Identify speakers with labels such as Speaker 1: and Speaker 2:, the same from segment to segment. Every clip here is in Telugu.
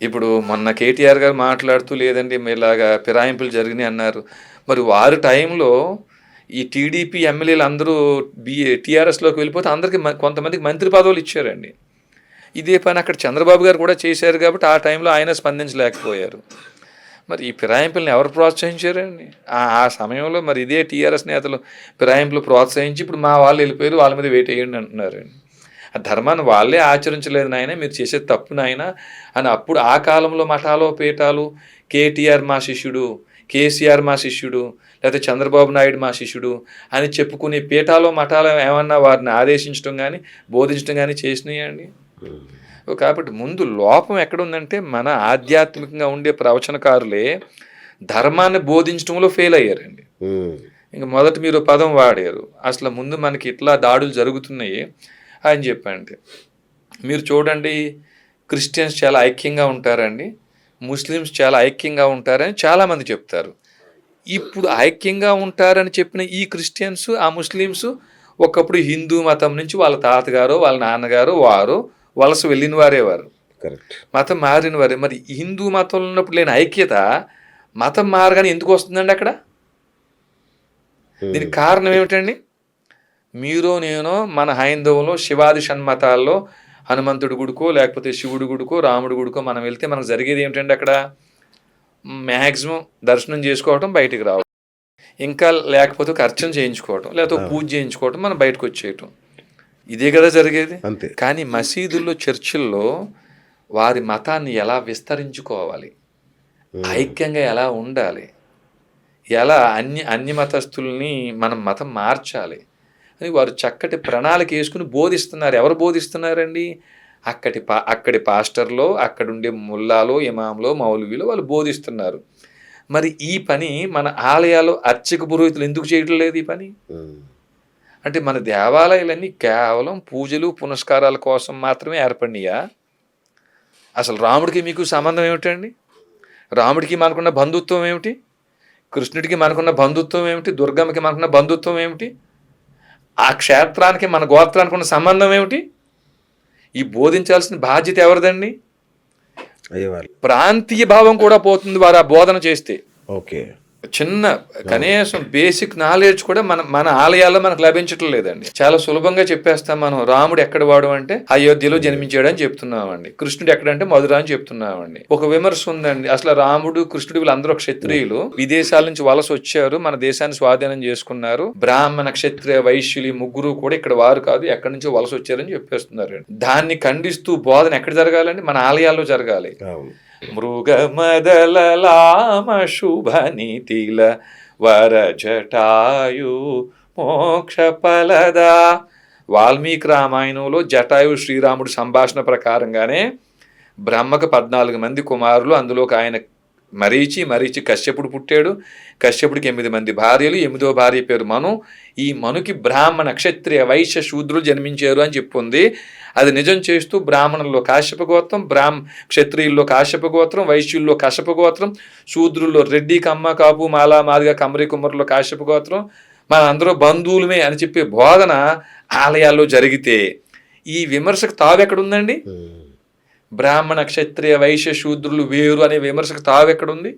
Speaker 1: ఇప్పుడు మొన్న కేటీఆర్ గారు మాట్లాడుతూ లేదండి ఇలాగా ఫిరాయింపులు జరిగినాయి అన్నారు. మరి వారి టైంలో ఈ టీడీపీ ఎమ్మెల్యేలు అందరూ టీఆర్ఎస్‌లోకి వెళ్ళిపోతే అందరికి కొంతమందికి మంత్రి పదవులు ఇచ్చారండి. ఇదే పని అక్కడ చంద్రబాబు గారు కూడా చేశారు కాబట్టి ఆ టైంలో ఆయన స్పందించలేకపోయారు. మరి ఈ ఫిరాయింపులను ఎవరు ప్రోత్సహించారండి? ఆ సమయంలో మరి ఇదే టీఆర్ఎస్ నేతలు ఫిరాయింపులు ప్రోత్సహించి ఇప్పుడు మా వాళ్ళు వెళ్ళిపోయారు వాళ్ళ మీద వేటేయండి అంటున్నారండి. ఆ ధర్మాన్ని వాళ్ళే ఆచరించలేదు నాయన, మీరు చేసేది తప్పు నాయన అని అప్పుడు ఆ కాలంలో మఠాలు పీఠాలు కేటీఆర్ మా శిష్యుడు, కేసీఆర్ మా శిష్యుడు, లేకపోతే చంద్రబాబు నాయుడు మా శిష్యుడు అని చెప్పుకునే పీఠాలు మఠాలు ఏమన్నా వారిని ఆదేశించడం కానీ బోధించడం కానీ చేసినాయండి. కాబట్టి ముందు లోపం ఎక్కడుందంటే మన ఆధ్యాత్మికంగా ఉండే ప్రవచనకారులే ధర్మాన్ని బోధించడంలో ఫెయిల్ అయ్యారండి. ఇంక మొదట మీరు పదం వాడారు, అసలు ముందు మనకి ఇట్లా దాడులు జరుగుతున్నాయి అని చెప్పండి. మీరు చూడండి, క్రిస్టియన్స్ చాలా ఐక్యంగా ఉంటారండి, ముస్లిమ్స్ చాలా ఐక్యంగా ఉంటారని చాలామంది చెప్తారు. ఇప్పుడు ఐక్యంగా ఉంటారని చెప్పిన ఈ క్రిస్టియన్స్ ఆ ముస్లిమ్స్ ఒకప్పుడు హిందూ మతం నుంచి వాళ్ళ తాతగారు వాళ్ళ నాన్నగారు వారు వలస వెళ్ళిన వారేవారు, మతం మారిన వారే. మరి హిందూ మతంలో ఉన్నప్పుడు లేని ఐక్యత మతం మారగానే ఎందుకు వస్తుందండి అక్కడ? దీనికి కారణం ఏమిటండి? మీరు నేను మన హైందవంలో శివాది షణ్మతాల్లో హనుమంతుడి గుడికో లేకపోతే శివుడి గుడికో రాముడి గుడికో మనం వెళ్తే మనకు జరిగేది ఏమిటండి? అక్కడ మ్యాక్సిమం దర్శనం చేసుకోవటం, బయటికి రావడం, ఇంకా లేకపోతే ఒక అర్చన చేయించుకోవటం, లేకపోతే పూజ చేయించుకోవటం, మనం బయటకు వచ్చేయటం, ఇదే కదా జరిగేది. కానీ మసీదుల్లో చర్చిల్లో వారి మతాన్ని ఎలా విస్తరించుకోవాలి, ఐక్యంగా ఎలా ఉండాలి, ఎలా అన్య మతస్థుల్ని మనం మతం మార్చాలి అని వారు చక్కటి ప్రణాళిక వేసుకుని బోధిస్తున్నారు. ఎవరు బోధిస్తున్నారండి? అక్కడి పాస్టర్లో, అక్కడుండే ముల్లాలో, ఇమాంలో, మౌలవీలో వాళ్ళు బోధిస్తున్నారు. మరి ఈ పని మన ఆలయాల్లో అర్చక పురోహితులు ఎందుకు చేయటం లేదు? ఈ పని అంటే మన దేవాలయాలన్నీ కేవలం పూజలు పునస్కారాల కోసం మాత్రమే ఏర్పడినాయా? అసలు రాముడికి మీకు సంబంధం ఏమిటండి? రాముడికి మనకున్న బంధుత్వం ఏమిటి? కృష్ణుడికి మనకున్న బంధుత్వం ఏమిటి? దుర్గమ్మకి మనకున్న బంధుత్వం ఏమిటి? ఆ క్షేత్రానికి మన గోత్రానికి ఉన్న సంబంధం ఏమిటి? ఈ బోధించాల్సిన బాధ్యత ఎవరిదండి? ప్రాంతీయ భావం కూడా పోతుంది వారు ఆ బోధన చేస్తే.
Speaker 2: ఓకే,
Speaker 1: చిన్న కనీసం బేసిక్ నాలెడ్జ్ కూడా మన ఆలయాల్లో మనకు లభించటం లేదండి. చాలా సులభంగా చెప్పేస్తాం మనం. రాముడు ఎక్కడ వాడు అంటే అయోధ్యలో జన్మించాడు అని చెప్తున్నామండి. కృష్ణుడు ఎక్కడంటే మధుర అని చెప్తున్నామండి. ఒక విమర్శ ఉందండి, అసలు రాముడు కృష్ణుడు వీళ్ళందరూ క్షత్రియులు, విదేశాల నుంచి వలస వచ్చారు, మన దేశాన్ని స్వాధీనం చేసుకున్నారు, బ్రాహ్మణ క్షత్రియ వైశ్యులు ముగ్గురు కూడా ఇక్కడ వారు కాదు, ఎక్కడి నుంచో వలస వచ్చారని చెప్పేస్తున్నారు. దాన్ని ఖండిస్తూ బోధన ఎక్కడ జరగాలండి? మన ఆలయాల్లో జరగాలి. మృగమదలలామ శుభనితిల వరజటాయు మోక్ష ఫలదా. వాల్మీకి రామాయణంలో జటాయు శ్రీరాముడు సంభాషణ ప్రకారంగానే బ్రహ్మకు 14 మంది కుమారులు, అందులోకి ఆయన మరీచి కశ్యపుడు పుట్టాడు. కశ్యపుడికి 8 మంది భార్యలు, 8వ భార్య పేరు మను. ఈ మనుకి బ్రాహ్మణ క్షత్రియ వైశ్య శూద్రులు జన్మించారు అని చెప్పుంది. అది నిజం చేస్తూ బ్రాహ్మణుల్లో కాశ్యప గోత్రం, క్షత్రియుల్లో కాశ్యప గోత్రం, వైశ్యుల్లో కశ్యప గోత్రం, శూద్రుల్లో రెడ్డి కమ్మ కాపు మాలా మాదిగా కమరి కుమ్మరుల్లో కాశ్యప గోత్రం, మన అందరూ బంధువులమే అని చెప్పే బోధన ఆలయాల్లో జరిగితే ఈ విమర్శకు తావెక్కడుందండి? బ్రాహ్మణ క్షత్రియ వైశ్య శూద్రులు వేరు అనే విమర్శకు తావెక్కడుంది?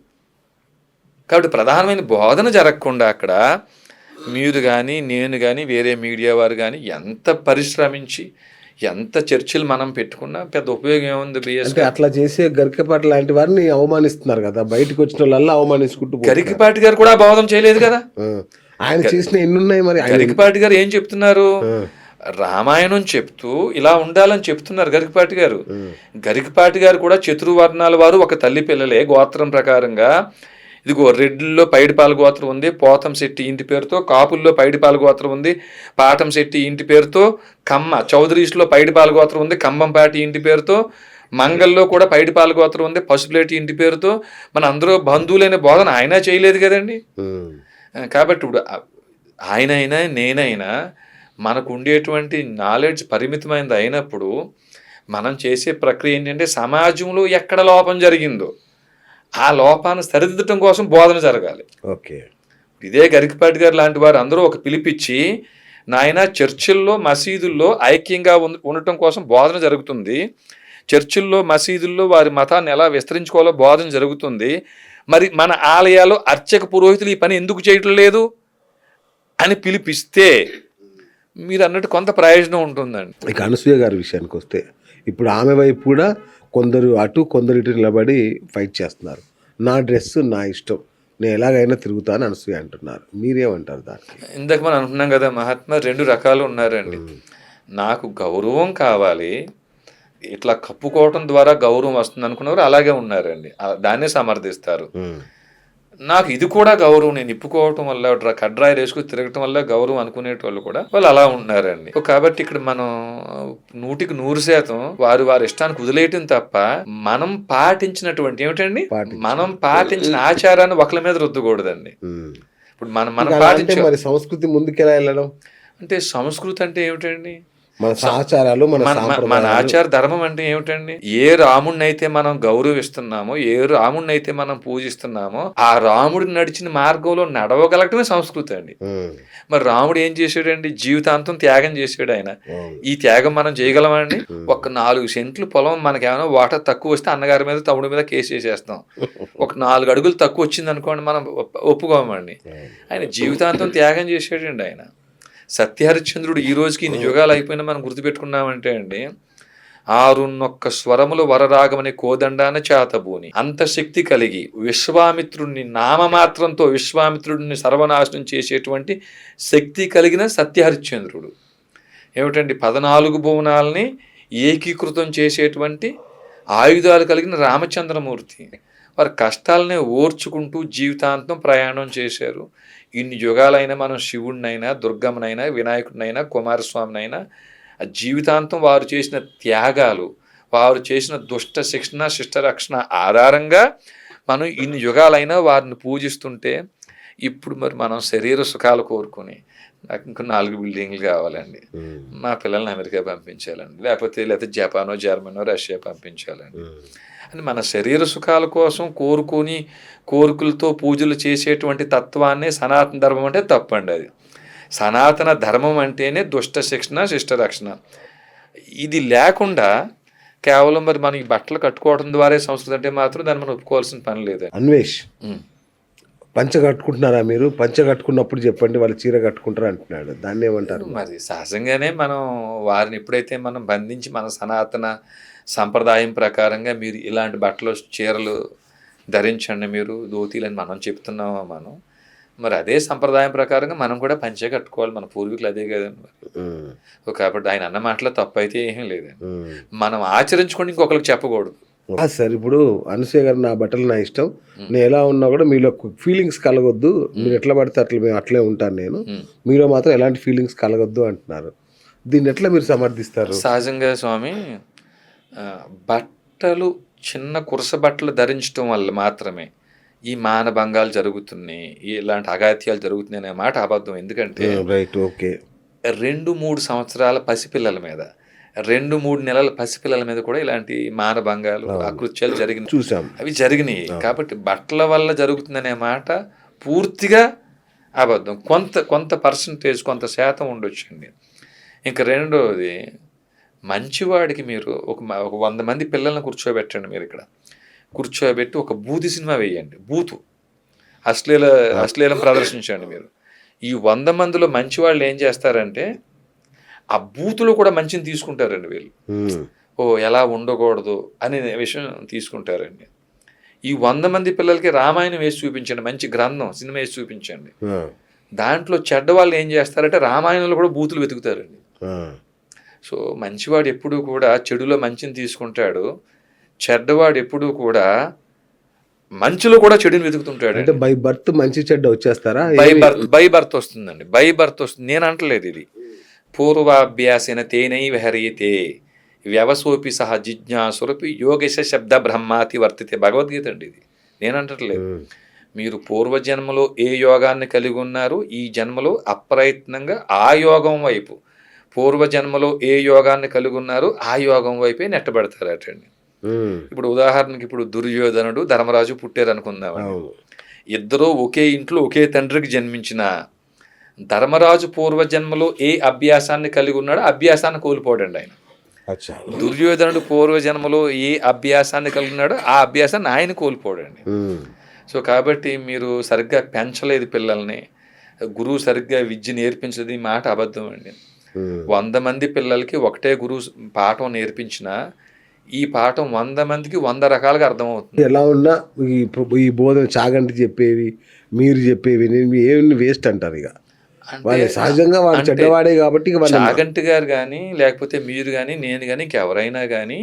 Speaker 1: కాబట్టి ప్రధానమైన బోధన జరగకుండా అక్కడ మీరు కానీ నేను కానీ వేరే మీడియా వారు కానీ ఎంత పరిశ్రమించి ఎంత చర్చలు మనం పెట్టుకున్నా పెద్ద ఉపయోగం ఏముంది?
Speaker 2: అంటే అట్లా చేసే గరికపాటి లాంటి వారిని అవమానిస్తున్నారు కదా, బయటకు వచ్చిన వాళ్ళ అవమానించుకుంటూ.
Speaker 1: గరికపాటి గారు కూడా బోధన చేయలేదు కదా,
Speaker 2: ఆయన చేసిన ఎన్ని ఉన్నాయి మరి.
Speaker 1: గరికపాటి గారు ఏం చెప్తున్నారు? రామాయణం చెప్తూ ఇలా ఉండాలని చెప్తున్నారు గరికపాటి గారు. గరికపాటి గారు కూడా చతుర్వర్ణాల వారు ఒక తల్లి పిల్లలే గోత్రం ప్రకారంగా. ఇదిగో రెడ్డిల్లో పైడిపాల గోత్రం ఉంది, పోతం శెట్టి ఇంటి పేరుతో, కాపుల్లో పైడిపాల గోత్రం ఉంది, పాటం శెట్టి ఇంటి పేరుతో, కమ్మ చౌదరీస్లో పైడిపాల గోత్రం ఉంది, కంబంపాటి ఇంటి పేరుతో, మంగల్లో కూడా పైడిపాల గోత్రం ఉంది, పసుపులేటి ఇంటి పేరుతో. మన అందరూ బంధువులైన బోధన ఆయన చేయలేదు కదండి. కాబట్టి ఇప్పుడు ఆయనైనా నేనైనా మనకు ఉండేటువంటి నాలెడ్జ్ పరిమితమైనది అయినప్పుడు మనం చేసే ప్రక్రియ ఏంటంటే సమాజంలో ఎక్కడ లోపం జరిగిందో ఆ లోపాన్ని సరిదిద్దటం కోసం బోధన జరగాలి.
Speaker 2: ఓకే,
Speaker 1: ఇదే గరికపాటి గారు లాంటి వారు అందరూ ఒక పిలిపిచ్చి, నాయన చర్చిల్లో మసీదుల్లో ఐక్యంగా ఉండటం కోసం బోధన జరుగుతుంది, చర్చిల్లో మసీదుల్లో వారి మతాన్ని ఎలా విస్తరించుకోవాలో బోధన జరుగుతుంది. మరి మన ఆలయాల్లో అర్చక పురోహితులు ఈ పని ఎందుకు చేయటం లేదు అని పిలిపిస్తే మీరు అన్నట్టు కొంత ప్రయోజనం ఉంటుందండి.
Speaker 2: ఇక అనసూయ గారి విషయానికి వస్తే ఇప్పుడు ఆమె వైపు కూడా కొందరు అటు కొందరు ఇటు నిలబడి ఫైట్ చేస్తున్నారు. నా డ్రెస్ నా ఇష్టం, నేను ఎలాగైనా తిరుగుతాను అనసూయ అంటున్నారు. మీరేమంటారు దానికి?
Speaker 1: ఇందాక మనం అంటున్నాం కదా మహాత్మా, 2 రకాలు ఉన్నారండి. నాకు గౌరవం కావాలి, ఇట్లా కప్పుకోవటం ద్వారా గౌరవం వస్తుంది అనుకున్నవారు అలాగే ఉన్నారండి, దాన్నే సమర్థిస్తారు. నాకు ఇది కూడా గౌరవం, నేను ఇప్పుకోవటం వల్ల కడ్రాయి వేసుకుని తిరగటం వల్ల గౌరవం అనుకునేటోళ్ళు కూడా వాళ్ళు అలా ఉంటున్నారండి. కాబట్టి ఇక్కడ మనం 100% వారి ఇష్టానికి వదిలేయటం తప్ప మనం పాటించినటువంటి ఏమిటండి, మనం పాటించిన ఆచారాన్ని ఒకళ్ళ మీద రుద్దకూడదండి. ఇప్పుడు మనం పాటించే
Speaker 2: మరి సంస్కృతి ముందుకెలా వెళ్ళడం
Speaker 1: అంటే, సంస్కృతి అంటే ఏమిటండి,
Speaker 2: మన ఆచారాలు,
Speaker 1: మన ఆచార ధర్మం అంటే ఏమిటండి? ఏ రాముడిని అయితే మనం గౌరవిస్తున్నామో, ఏ రాముడిని అయితే మనం పూజిస్తున్నామో, ఆ రాముడు నడిచిన మార్గంలో నడవగలగటమే సంస్కృతి అండి. మరి రాముడు ఏం చేశాడండి? జీవితాంతం త్యాగం చేశాడు ఆయన. ఈ త్యాగం మనం చేయగలమండి? ఒక 4 సెంట్లు పొలం మనకేమైనా వాటర్ తక్కువ వస్తే అన్నగారి మీద తమ్ముడి మీద కేసు చేసేస్తాం. ఒక 4 అడుగులు తక్కువ వచ్చింది అనుకోండి, మనం ఒప్పుకోమండి. ఆయన జీవితాంతం త్యాగం చేశాడండి ఆయన. సత్యహరిశ్చంద్రుడు ఈ రోజుకి ఇన్ని యుగాలు అయిపోయినా మనం గుర్తుపెట్టుకున్నామంటే అండి, 6 స్వరములు వరరాగమనే కోదండాన చేతబూని అంతశక్తి కలిగి విశ్వామిత్రుడిని నామమాత్రంతో విశ్వామిత్రుడిని సర్వనాశనం చేసేటువంటి శక్తి కలిగిన సత్యహరిశ్చంద్రుడు. ఏమిటండి, 14 భువనాలని ఏకీకృతం చేసేటువంటి ఆయుధాలు కలిగిన రామచంద్రమూర్తి. వారి కష్టాలనే ఓర్చుకుంటూ జీవితాంతం ప్రయాణం చేశారు. ఇన్ని యుగాలైనా మనం శివుడినైనా, దుర్గమ్మనైనా, వినాయకుడినైనా, కుమారస్వామినైనా జీవితాంతం వారు చేసిన త్యాగాలు, వారు చేసిన దుష్ట శిక్షణ శిష్ట రక్షణ ఆధారంగా మనం ఇన్ని యుగాలైనా వారిని పూజిస్తుంటే, ఇప్పుడు మరి మనం శరీర సుఖాలు కోరుకుని నాకు ఇంకో 4 బిల్డింగ్లు కావాలండి, మా పిల్లల్ని అమెరికా పంపించాలండి, లేకపోతే జపానో జర్మనో రష్యా పంపించాలండి అని మన శరీర సుఖాల కోసం కోరికలతో పూజలు చేసేటువంటి తత్వాన్ని సనాతన ధర్మం అంటే తప్పండి. అది సనాతన ధర్మం అంటేనే దుష్ట శిక్షణ శిష్ట రక్షణ. ఇది లేకుండా కేవలం మరి మనం ఈ బట్టలు కట్టుకోవడం ద్వారా సంస్కృతి అంటే మాత్రం దాన్ని మనం ఒప్పుకోవాల్సిన పని లేదండి.
Speaker 2: అన్వేష్, పంచ కట్టుకుంటున్నారా మీరు? పంచ కట్టుకున్నప్పుడు చెప్పండి, వాళ్ళు చీర కట్టుకుంటారు అంటున్నాడు, దాన్ని ఏమంటారు?
Speaker 1: మరి సహజంగానే మనం వారిని ఎప్పుడైతే మనం బంధించి మన సనాతన సంప్రదాయం ప్రకారంగా మీరు ఇలాంటి బట్టలు చీరలు ధరించండి, మీరు ధోతీలని మనం చెప్తున్నామా, మనం మరి అదే సంప్రదాయం ప్రకారంగా మనం కూడా పంచే కట్టుకోవాలి. మన పూర్వీకులు అదే కదండి. కాబట్టి ఆయన అన్న మాటలో తప్పు అయితే ఏమీ లేదండి, మనం ఆచరించుకొని ఇంకొకరికి చెప్పకూడదు.
Speaker 2: సార్, ఇప్పుడు అనసూయ గారు నా బట్టలు నా ఇష్టం, నేను ఎలా ఉన్నా కూడా మీలో ఫీలింగ్స్ కలగొద్దు, మీరు ఎట్లా పడితే అట్లా మేము అట్లే ఉంటాను, నేను మీలో మాత్రం ఎలాంటి ఫీలింగ్స్ కలగొద్దు అంటున్నారు. దీన్ని ఎట్లా మీరు సమర్థిస్తారు?
Speaker 1: సహజంగా స్వామి, బట్టలు చిన్న కురస బట్టలు ధరించడం వల్ల మాత్రమే ఈ మానభంగాలు జరుగుతున్నాయి, ఇలాంటి అఘాత్యాలు జరుగుతున్నాయి అనే మాట అబద్ధం. ఎందుకంటే 2-3 సంవత్సరాల పసిపిల్లల మీద, 2-3 నెలల పసిపిల్లల మీద కూడా ఇలాంటి మానభంగాలు అకృత్యాలు జరిగినాయి,
Speaker 2: చూసాం,
Speaker 1: అవి జరిగినాయి. కాబట్టి బట్టల వల్ల జరుగుతుందనే మాట పూర్తిగా అబద్ధం. కొంత పర్సంటేజ్, కొంత శాతం ఉండొచ్చండి. ఇంకా రెండోది, మంచివాడికి మీరు ఒక 100 మంది పిల్లల్ని కూర్చోబెట్టండి, మీరు ఇక్కడ కూర్చోబెట్టి ఒక బూతి సినిమా వేయండి, అశ్లీలం ప్రదర్శించండి. మీరు ఈ 100 మందిలో మంచి వాళ్ళు ఏం చేస్తారంటే ఆ బూతులో కూడా మంచిని తీసుకుంటారండి వీళ్ళు. ఎలా ఉండకూడదు అనే విషయం తీసుకుంటారండి. ఈ 100 మంది పిల్లలకి రామాయణం వేసి చూపించండి, మంచి గ్రంథం సినిమా వేసి చూపించండి. దాంట్లో చెడ్డవాళ్ళు ఏం చేస్తారంటే రామాయణంలో కూడా బూతులు వెతుకుతారండి. సో మంచివాడు ఎప్పుడూ కూడా చెడులో మంచిని తీసుకుంటాడు, చెడ్డవాడు ఎప్పుడూ కూడా మంచిలో కూడా చెడుని వెతుకుతుంటాడు.
Speaker 2: అంటే బై బర్త్ మంచి చెడ్డ వచ్చేస్తారా?
Speaker 1: బై బర్త్ వస్తుందండి, బై బర్త్ వస్తుంది. నేను అంటలేదు, ఇది పూర్వాభ్యాసేన తేనై విహరియతే వ్యవసోపి సహ జిజ్ఞాసురపి యోగేశ శబ్ద బ్రహ్మాతి వర్తితే, భగవద్గీత అండి ఇది, నేను అంటట్లేదు. మీరు పూర్వజన్మలో ఏ యోగాన్ని కలిగి ఉన్నారు, ఈ జన్మలో అప్రయత్నంగా ఆ యోగం వైపు, పూర్వజన్మలో ఏ యోగాన్ని కలిగి ఉన్నారు ఆ యోగం వైపే నెట్టబడతారటండి. ఇప్పుడు ఉదాహరణకి, ఇప్పుడు దుర్యోధనుడు ధర్మరాజు పుట్టారు అనుకుందాం. ఇద్దరూ ఒకే ఇంట్లో ఒకే తండ్రికి జన్మించిన ధర్మరాజు పూర్వజన్మలో ఏ అభ్యాసాన్ని కలిగి ఉన్నాడో అభ్యాసాన్ని కోల్పోడండి ఆయన.
Speaker 2: అచ్చా.
Speaker 1: దుర్యోధనుడు పూర్వజన్మలో ఏ అభ్యాసాన్ని కలిగినాడో ఆ అభ్యాసాన్ని ఆయన కోల్పోడండి. సో కాబట్టి మీరు సరిగ్గా పెంచలేదు పిల్లల్ని, గురువు సరిగ్గా విద్య నేర్పించలేదు, ఈ మాట అబద్ధం అండి. 100 మంది పిల్లలకి ఒకటే గురువు పాఠం నేర్పించినా ఈ పాఠం 100 మందికి 100 రకాలుగా అర్థమవుతుంది.
Speaker 2: ఎలా ఉన్నా ఈ బోధన చాగంటి చెప్పేవి, మీరు చెప్పేవి ఏమి వేస్ట్ అంటారు. ఇక వాళ్ళు సహజంగా వాడు చెడ్డవాడే కాబట్టి ఇక
Speaker 1: చాగంటి గారు కానీ, లేకపోతే మీరు కానీ, నేను కానీ, ఇంకెవరైనా కానీ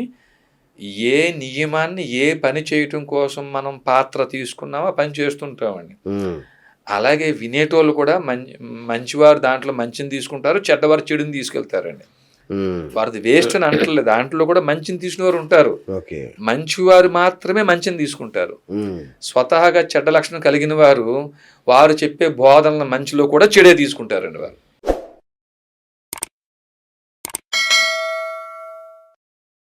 Speaker 1: ఏ నియమాన్ని ఏ పని చేయటం కోసం మనం పాత్ర తీసుకున్నామో పని చేస్తుంటామండి. అలాగే వినేటోళ్ళు కూడా మంచివారు దాంట్లో మంచిని తీసుకుంటారు, చెడ్డవారు చెడుని తీసుకెళ్తారండి. వారిది వేస్ట్ అని అంటలేదు, దాంట్లో కూడా మంచిని తీసుకునేవారు ఉంటారు. మంచివారు మాత్రమే మంచిని తీసుకుంటారు. స్వతహాగా చెడ్డ లక్షణం కలిగిన వారు చెప్పే బోధనల మంచిలో కూడా చెడే తీసుకుంటారండి వారు.